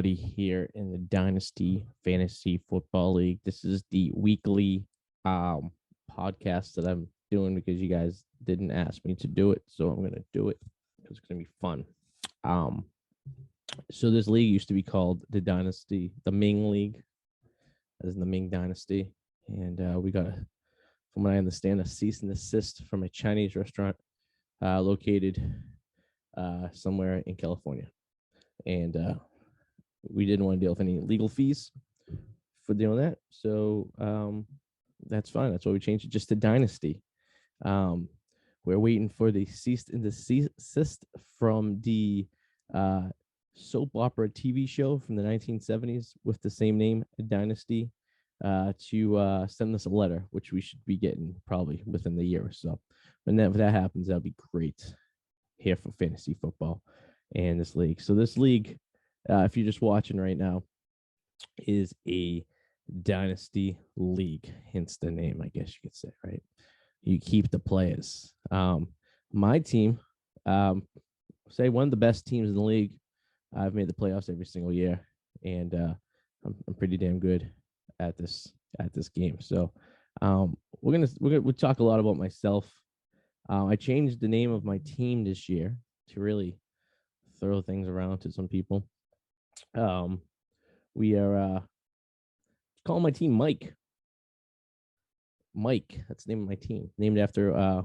Arty here in the Dynasty Fantasy Football League. This is the weekly podcast that I'm doing because you guys didn't ask me to do it. So I'm going to do it because it's going to be fun. So this league used to be called the Dynasty, the Ming League, as in the Ming Dynasty. And we got, from what I understand, a cease and desist from a Chinese restaurant located somewhere in California. And we didn't want to deal with any legal fees for doing that. So that's fine. That's why we changed it just to Dynasty. We're waiting for the cease and desist from the soap opera TV show from the 1970s with the same name, Dynasty, to send us a letter, which we should be getting probably within the year or so. When that happens, that'll be great here for fantasy football and this league. So this league, if you're just watching right now, is a Dynasty league, hence the name, I guess you could say, right? You keep the players. My team, say one of the best teams in the league. I've made the playoffs every single year, and I'm pretty damn good at this game. So we'll talk a lot about myself. I changed the name of my team this year to really throw things around to some people. We are calling my team Mike. Mike, that's the name of my team, named after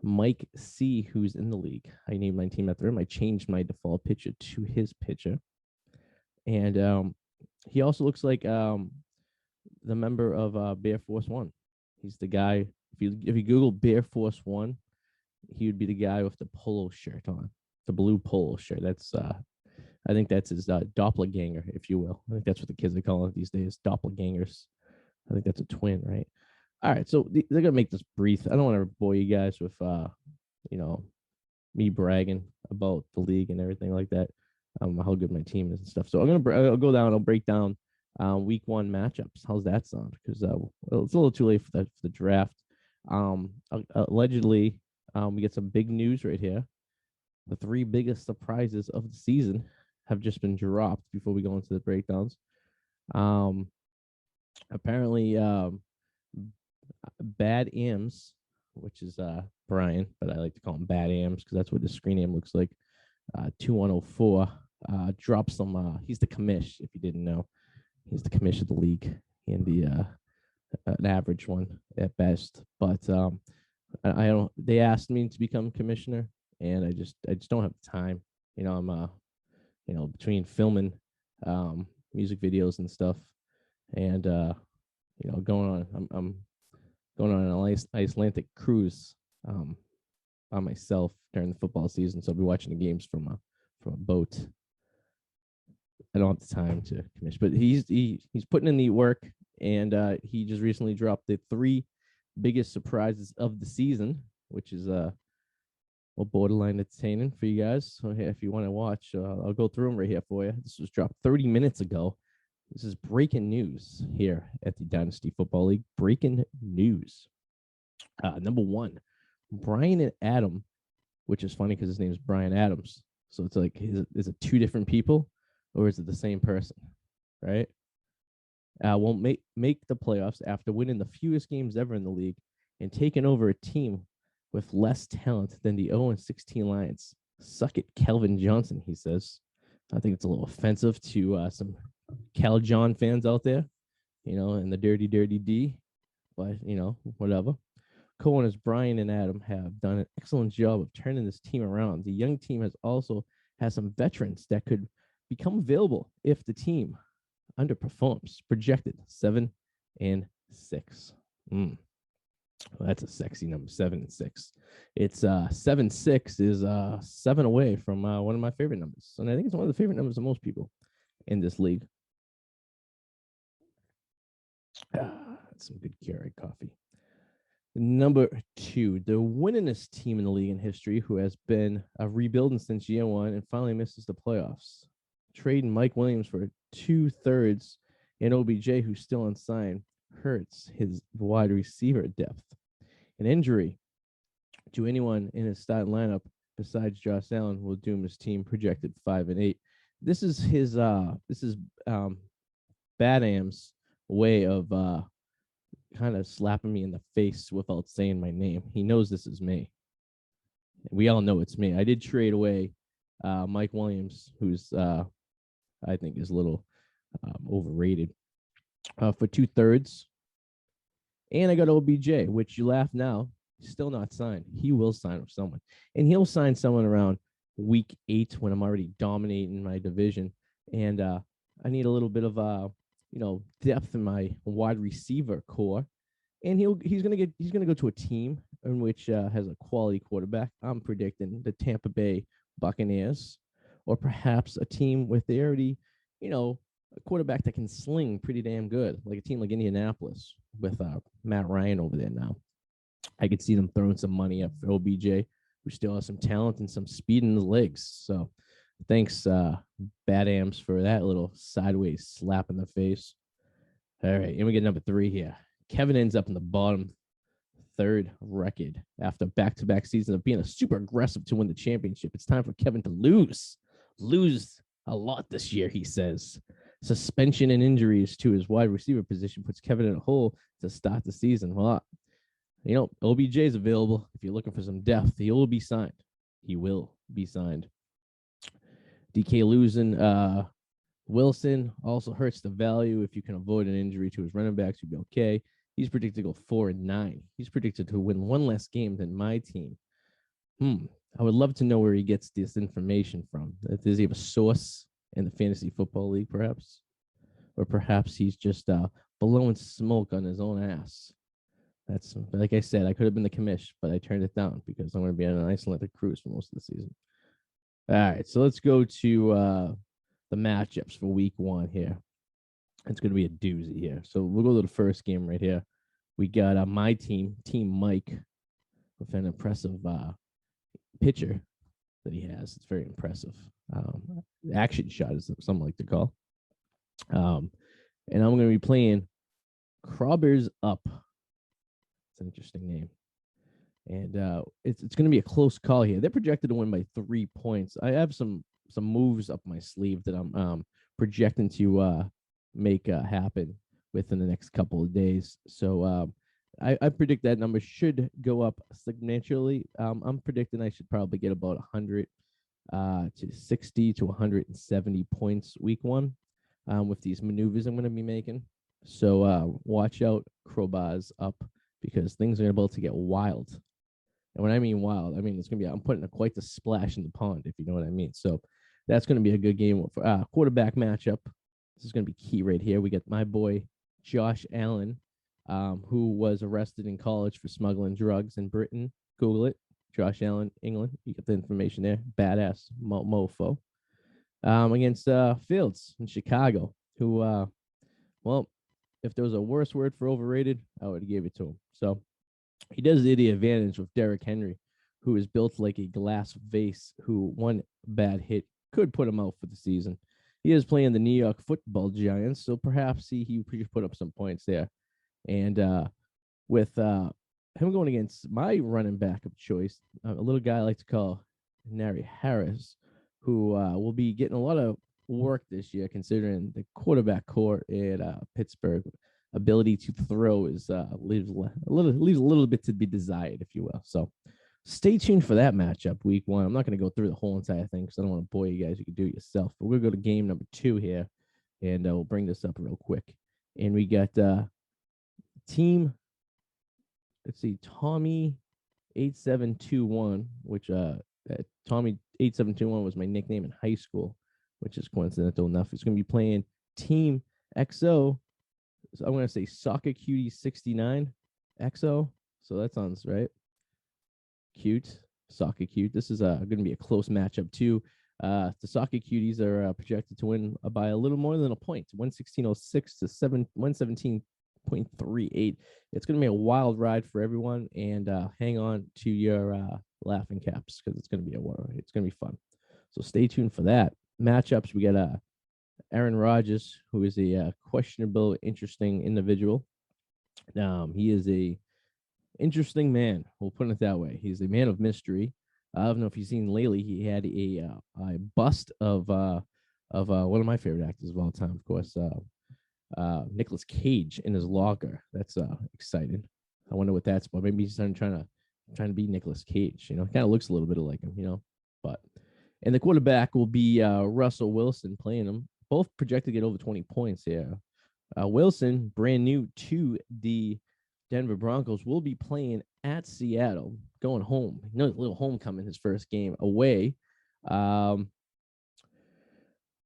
Mike C, who's in the league. I named my team after him. I changed my default pitcher to his pitcher, and he also looks like the member of Bear Force One. He's the guy. If you Google Bear Force One, he would be the guy with the polo shirt on, the blue polo shirt. That's I think that's his doppelganger, if you will. I think that's what the kids are calling it these days, doppelgangers. I think that's a twin, right? All right, so they're going to make this brief. I don't want to bore you guys with, me bragging about the league and everything like that, how good my team is and stuff. So I'll go down. I'll break down week one matchups. How's that sound? Because it's a little too late for the draft. Allegedly, we get some big news right here. The three biggest surprises of the season have just been dropped before we go into the breakdowns. Apparently, Bad Ams, which is Brian, but I like to call him Bad Ams because that's what the screen name looks like. 2104 drops some. He's the commish, if you didn't know. He's the commish of the league and the an average one at best. But I don't. They asked me to become commissioner, and I just don't have the time. I'm between filming music videos and stuff, and going on. I'm going on an Icelandic cruise by myself during the football season, so I'll be watching the games from a boat. I don't have the time to commission, but he's putting in the work, and he just recently dropped the three biggest surprises of the season, which is borderline entertaining for you guys. So if you want to watch, I'll go through them right here for you. This was dropped 30 minutes ago. This is breaking news here at the Dynasty Football League. Breaking news. Number one, Brian and Adam, which is funny because his name is Brian Adams. So it's like, is it two different people or is it the same person, right? Won't make the playoffs after winning the fewest games ever in the league and taking over a team with less talent than the 0-16 Lions. Suck it, Kelvin Johnson, he says. I think it's a little offensive to some Cal John fans out there, and the dirty D, but whatever. Co-owners Brian and Adam have done an excellent job of turning this team around. The young team has some veterans that could become available if the team underperforms. Projected 7-6. Well, that's a sexy number, 7-6. It's 7-6 is 7 away from one of my favorite numbers, and I think it's one of the favorite numbers of most people in this league. That's some good Keurig coffee. Number two, the winningest team in the league in history, who has been rebuilding since year one and finally misses the playoffs. Trading Mike Williams for 2/3 and OBJ, who's still unsigned, hurts his wide receiver depth. An injury to anyone in his starting lineup besides Josh Allen will doom his team, projected 5-8. this is his Bad Am's way of kind of slapping me in the face without saying my name. He knows this is me. We all know it's me. I did trade away Mike Williams, who's I think is a little overrated, for 2/3. And I got OBJ, which you laugh now, still not signed. He will sign with someone. And he'll sign someone around week 8 when I'm already dominating my division. And I need a little bit of depth in my wide receiver core. And he's gonna go to a team in which has a quality quarterback. I'm predicting the Tampa Bay Buccaneers, or perhaps a team with they already, a quarterback that can sling pretty damn good, like a team like Indianapolis with Matt Ryan over there now. I could see them throwing some money up for OBJ, who still has some talent and some speed in the legs. So thanks, Bad Ams, for that little sideways slap in the face. All right, and we get number 3 here. Kevin ends up in the bottom third record after back-to-back seasons of being super aggressive to win the championship. It's time for Kevin to lose a lot this year, he says. Suspension and injuries to his wide receiver position puts Kevin in a hole to start the season. Well, OBJ is available. If you're looking for some depth, he will be signed. DK losing Wilson also hurts the value. If you can avoid an injury to his running backs, you'll be okay. He's predicted to go 4-9. He's predicted to win one less game than my team. I would love to know where he gets this information from. Does he have a source in the fantasy football league, perhaps? Or perhaps he's just blowing smoke on his own ass. That's, like I said, I could have been the commish, but I turned it down because I'm going to be on an Icelandic cruise for most of the season. All right, so let's go to the matchups for week 1 here. It's going to be a doozy here. So we'll go to the first game right here. We got my team, Team Mike, with an impressive pitcher that he has. It's very impressive. Action shot is some like to call. And I'm going to be playing Crobbers Up. It's an interesting name. And it's going to be a close call here. They're projected to win by 3 points. I have some moves up my sleeve that I'm projecting to make happen within the next couple of days. So I predict that number should go up significantly. I'm predicting I should probably get about 100 to 60 to 170 points week 1 with these maneuvers I'm going to be making. So watch out, Crowbars Up, because things are about to get wild. And when I mean wild, I mean it's going to be, I'm putting quite the splash in the pond, if you know what I mean. So that's going to be a good game for quarterback matchup. This is going to be key right here. We got my boy Josh Allen, who was arrested in college for smuggling drugs in Britain. Google it. Josh Allen, England. You get the information there. Badass mofo. Against Fields in Chicago, who, well, if there was a worse word for overrated, I would have gave it to him. So he does the advantage with Derrick Henry, who is built like a glass vase, who one bad hit could put him out for the season. He is playing the New York Football Giants, so perhaps he could put up some points there. And with him going against my running back of choice, a little guy I like to call Nari Harris, who will be getting a lot of work this year, considering the quarterback core at Pittsburgh ability to throw is leaves a little bit to be desired, if you will. So stay tuned for that matchup week 1. I'm not going to go through the whole entire thing because I don't want to bore you guys. You can do it yourself. But we're going to go to game number 2 here, and we'll bring this up real quick. And we got team, let's see, Tommy 8721, which Tommy 8721 was my nickname in high school, which is coincidental enough. It's going to be playing Team XO. So I'm going to say Soccer Cutie 69 XO. So that sounds right. Cute. Soccer Cute. This is going to be a close matchup, too. The Soccer Cuties are projected to win by a little more than a point, 116.06 to 117.38. It's going to be a wild ride for everyone, and hang on to your laughing caps because it's going to be fun. So stay tuned for that. Matchups, we got Aaron Rodgers, who is a questionable, interesting individual. He is a interesting man. We'll put it that way. He's a man of mystery. I don't know if you've seen lately. He had a bust of of one of my favorite actors of all time, of course, Nicolas Cage in his locker. That's exciting. I wonder what that's about. Maybe he's trying to be Nicolas Cage. You know, kind of looks a little bit like him. You know, but and the quarterback will be Russell Wilson playing him. Both projected to get over 20 points here. Wilson, brand new to the Denver Broncos, will be playing at Seattle, going home. You know, a little homecoming, his first game away.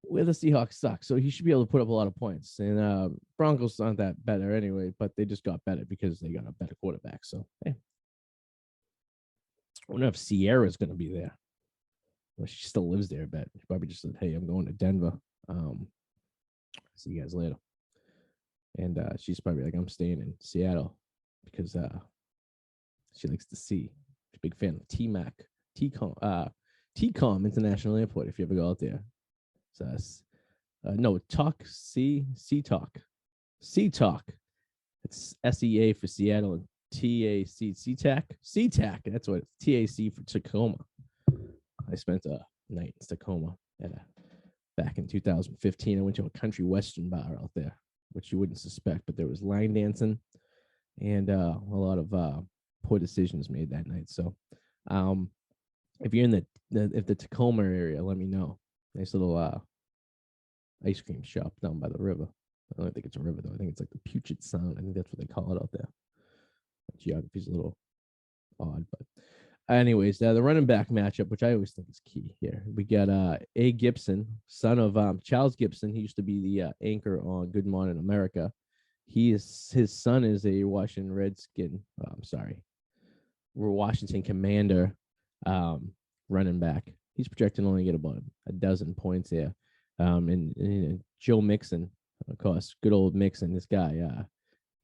Where the Seahawks suck, so he should be able to put up a lot of points. And Broncos aren't that better anyway, but they just got better because they got a better quarterback. So, hey, I wonder if Sierra's going to be there. Well, she still lives there, I bet. She probably just said, "Hey, I'm going to Denver. See you guys later." And she's probably like, "I'm staying in Seattle because she likes to see." She's a big fan of TMAC, TCOM International Airport. If you ever go out there, so no Talk C Talk. It's SEA for Seattle and TAC SeaTac. That's what it's TAC for Tacoma. I spent a night in Tacoma back in 2015. I went to a country western bar out there, which you wouldn't suspect, but there was line dancing and a lot of poor decisions made that night. So, if you're in the Tacoma area, let me know. Nice little ice cream shop down by the river. I don't think it's a river though. I think it's like the Puget Sound. I think that's what they call it out there. Geography's a little odd, but anyways, the running back matchup, which I always think is key here. We got A. Gibson, son of Charles Gibson. He used to be the anchor on Good Morning America. His son is a Washington Redskin. Washington Commander running back. He's projected to only get about a dozen points here. And Joe Mixon, of course, good old Mixon. This guy,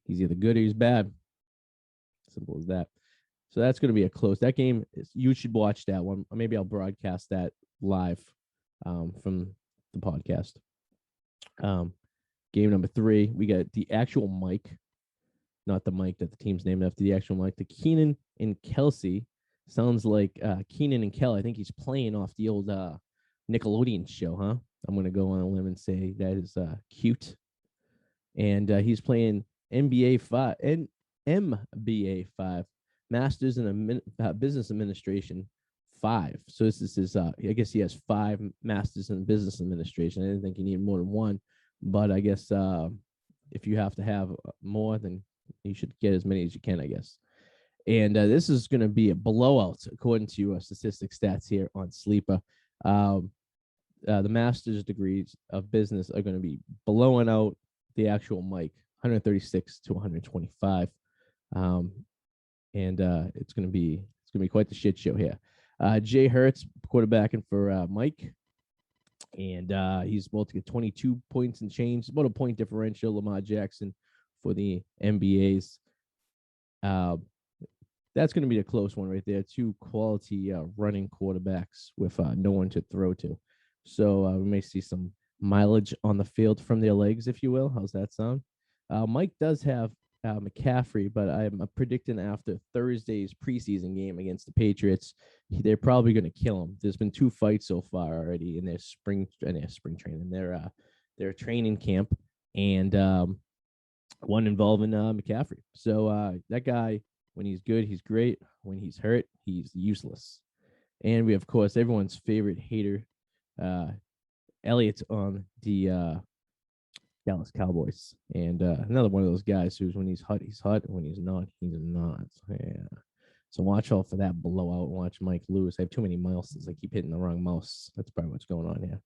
he's either good or he's bad. Simple as that. So that's going to be a close. That game, you should watch that one. Maybe I'll broadcast that live from the podcast. Game number 3, we got the actual Mike, not the Mike that the team's named after, the actual Mike, the Keenan and Kelsey. Sounds like Keenan and Kel. I think he's playing off the old Nickelodeon show, huh? I'm going to go on a limb and say that is cute. And he's playing MBA 5, Masters in Business Administration 5. So this is I guess he has 5 Masters in Business Administration. I didn't think you need more than one, but I guess if you have to have more, then you should get as many as you can, I guess. And this is going to be a blowout according to statistics stats here on Sleeper. The master's degrees of business are going to be blowing out the actual Mike, 136 to 125. And it's going to be quite the shit show here. Jay Hurts quarterbacking for Mike, and he's about to get 22 points and change, about a point differential. Lamar Jackson for the NBA's. That's going to be a close one right there. 2 quality running quarterbacks with no one to throw to. So we may see some mileage on the field from their legs, if you will. How's that sound? Mike does have McCaffrey, but I'm predicting after Thursday's preseason game against the Patriots, they're probably going to kill him. There's been 2 fights so far already in their spring training, their training camp, and one involving McCaffrey. So that guy, when he's good, he's great. When he's hurt, he's useless. And we have, of course, everyone's favorite hater, Elliott on the Dallas Cowboys. And another one of those guys who's when he's hot, and when he's not, he's not. Yeah. So watch out for that blowout. Watch Mike lose. I have too many mouses. I keep hitting the wrong mouse. That's probably what's going on here.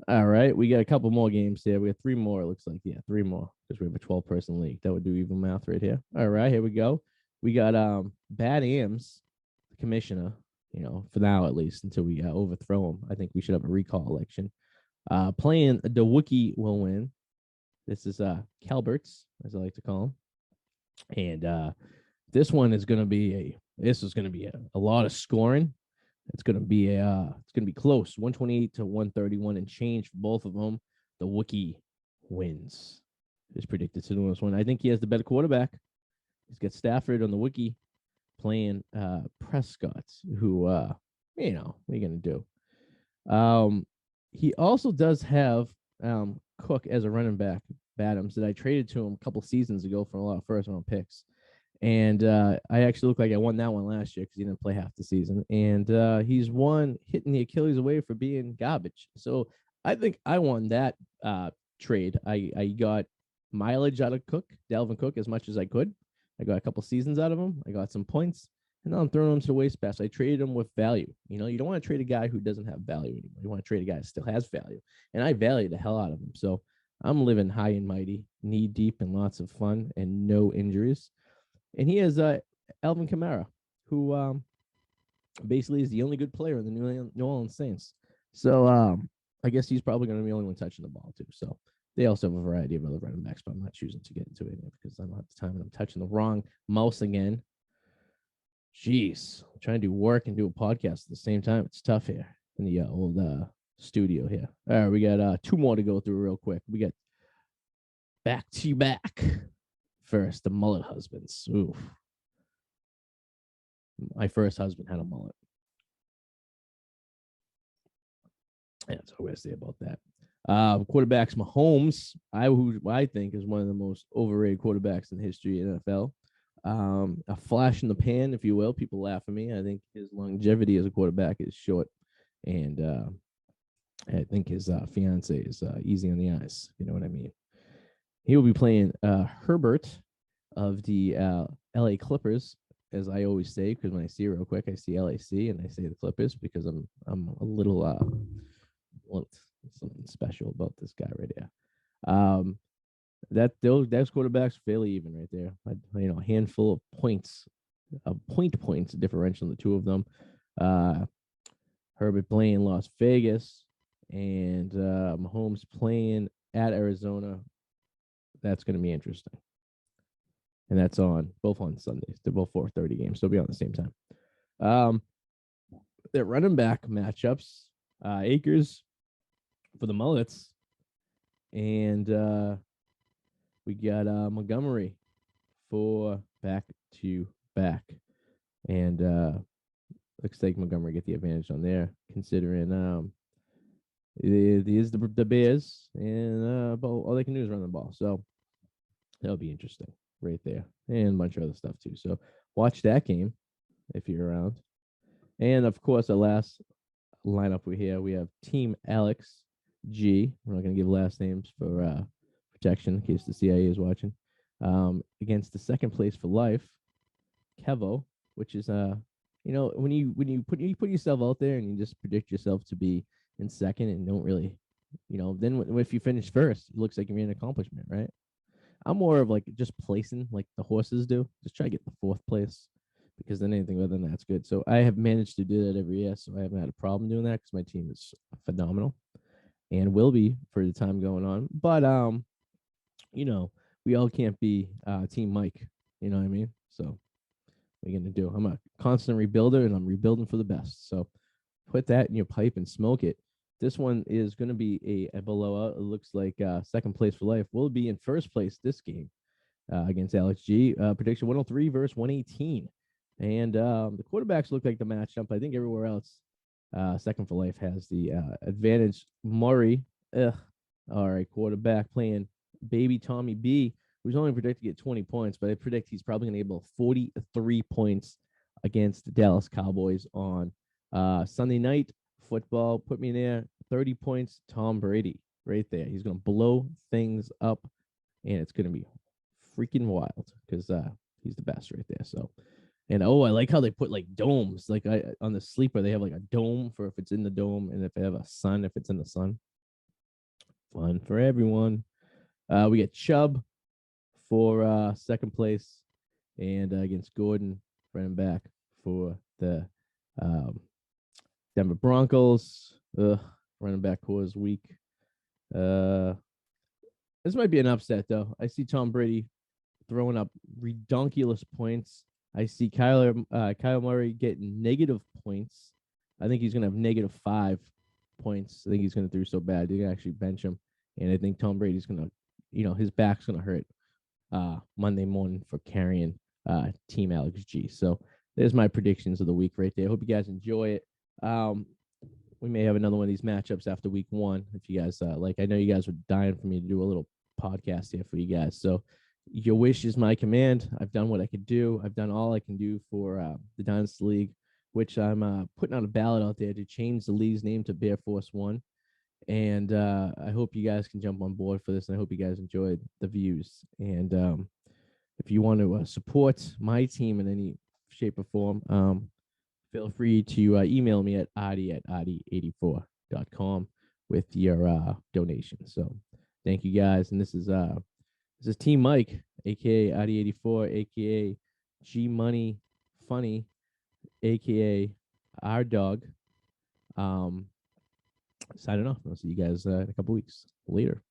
All right. We got a couple more games here. We got 3 more, it looks like. Yeah, 3 more because we have a 12-person league. That would do even math right here. All right, here we go. We got Bad Ams, the commissioner, for now at least, until we overthrow him. I think we should have a recall election. Playing the Wookiee will win. This is Calberts, as I like to call him. And this one is going to be a lot of scoring. It's going to be close, 128 to 131 and change for both of them. The Wookiee wins. Is predicted to win this one. I think he has the better quarterback. He's got Stafford on the Wookiee playing Prescott, who what are you going to do? He also does have Cook as a running back, Badams, that I traded to him a couple seasons ago for a lot of first round picks. And I actually look like I won that one last year because he didn't play half the season. And he's hitting the Achilles away for being garbage. So I think I won that trade. I got mileage out of Dalvin Cook, as much as I could. I got a couple seasons out of him. I got some points. And now I'm throwing him to the waste basket. I traded him with value. You don't want to trade a guy who doesn't have value anymore. You want to trade a guy that still has value. And I value the hell out of him. So I'm living high and mighty, knee deep, and lots of fun and no injuries. And he has Alvin Kamara, who basically is the only good player in the New Orleans Saints. So I guess he's probably going to be the only one touching the ball too. So they also have a variety of other running backs, but I'm not choosing to get into it because I don't have the time and I'm touching the wrong mouse again. Jeez, I'm trying to do work and do a podcast at the same time. It's tough here in the old studio here. All right, we got 2 more to go through real quick. We got back to back. First, the mullet husbands. Oof. My first husband had a mullet. Yeah, that's all I say about that. Quarterbacks, Mahomes, who I think is one of the most overrated quarterbacks in the history of NFL. A flash in the pan, if you will. People laugh at me. I think his longevity as a quarterback is short, and I think his fiance is easy on the eyes. You know what I mean? He will be playing Herbert of the LA Clippers, as I always say, because when I see it real quick, I see LAC and I say the Clippers because I'm a little something special about this guy right here. Those quarterbacks fairly even right there. A handful of points, points differential in the two of them. Herbert playing Las Vegas and Mahomes playing at Arizona. That's going to be interesting. And that's both on Sundays. They're both 4:30 games, so they'll be on the same time. Their running back matchups, Akers for the Mullets, and we got Montgomery for back to back. And looks like Montgomery get the advantage on there, considering it is the Bears, and all they can do is run the ball. So that'll be interesting right there, and a bunch of other stuff too. So watch that game if you're around. And of course, the last lineup we have Team Alex G. We're not going to give last names for protection in case the CIA is watching. Against the second place for life, Kevo, which is when you put yourself out there and you just predict yourself to be in second and don't really, then if you finish first, it looks like you made an accomplishment, right? I'm more of like just placing like the horses do. Just try to get the 4th place because then anything other than that's good. So I have managed to do that every year, so I haven't had a problem doing that because my team is phenomenal and will be for the time going on. But we all can't be Team Mike. You know what I mean? So what are you gonna do? I'm a constant rebuilder, and I'm rebuilding for the best. So put that in your pipe and smoke it. This one is going to be a blowout. It looks like second place for life. We'll be in first place this game against Alex G. Prediction 103 versus 118. And the quarterbacks look like the matchup. I think everywhere else, second for life has the advantage. Murray, all right, quarterback playing baby Tommy B, who's only predicted to get 20 points, but I predict he's probably going to be able 43 points against the Dallas Cowboys on Sunday night football. Put me in there. 30 points, Tom Brady, right there. He's going to blow things up, and it's going to be freaking wild because he's the best right there. So, and I like how they put like domes, like on the sleeper, they have like a dome for if it's in the dome, and if they have a sun, if it's in the sun. Fun for everyone. We get Chubb for second place, and against Gordon, running back for the Denver Broncos. Running back core is weak. This might be an upset, though. I see Tom Brady throwing up redonkulous points. I see Kyle Murray getting negative points. I think he's going to have -5 points. I think he's going to do so bad. They're going to actually bench him. And I think Tom Brady's going to, his back's going to hurt Monday morning for carrying Team Alex G. So there's my predictions of the week right there. Hope you guys enjoy it. we may have another one of these matchups after week 1. If you guys like, I know you guys were dying for me to do a little podcast here for you guys. So your wish is my command. I've done what I could do. I've done all I can do for the Dynasty League, which I'm putting out a ballot out there to change the league's name to Bear Force One. And I hope you guys can jump on board for this. And I hope you guys enjoyed the views. And if you want to support my team in any shape or form, feel free to email me at arty@arty84.com with your donation. So thank you guys. And this is Team Mike, aka Arty84, aka G Money Funny, aka our dog. Signing off. I'll see you guys in a couple weeks later.